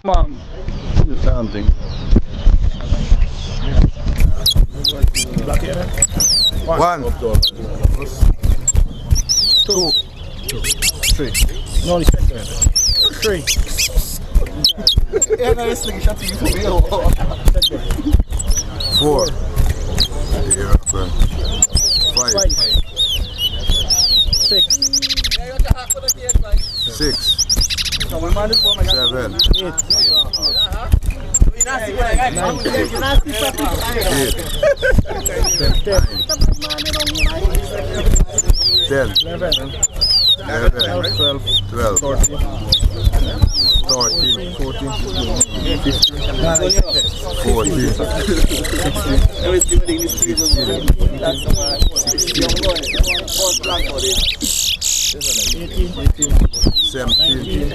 on. Do something. One. 2. 3. No, respect. 3. Yeah, no, it's like shot you for real. 4. Yeah, 5. 6. 6. 7. 8. 9. 10. 11. 12. 13. 14. 14. 17.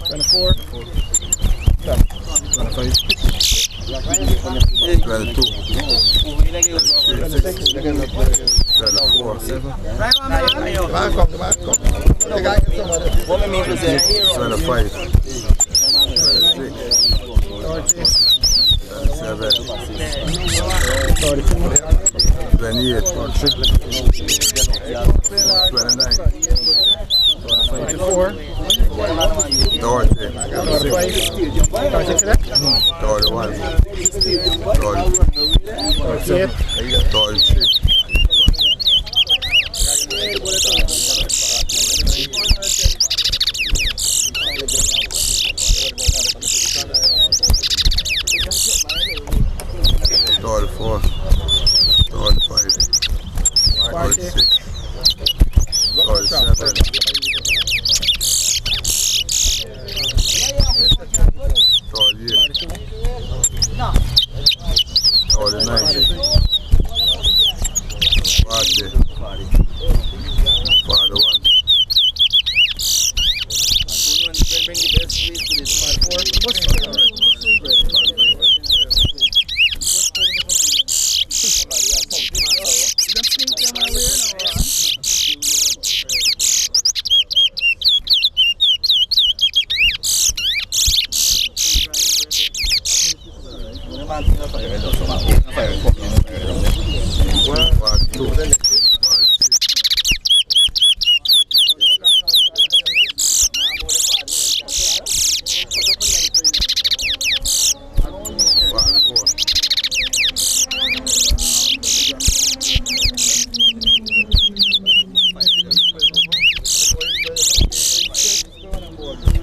24. 25. 22.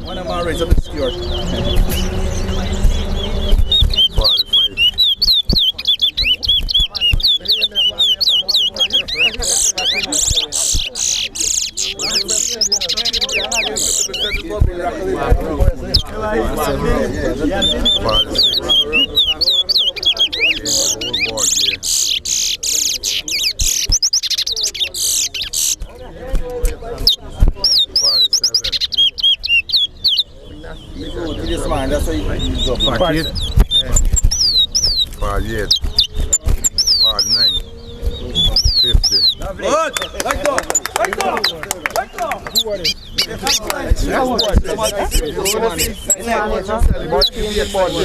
One of my rays up the skirt. 48. 48. 49. 50.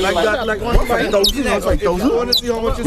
Like that, like 1,000. I want to see how much is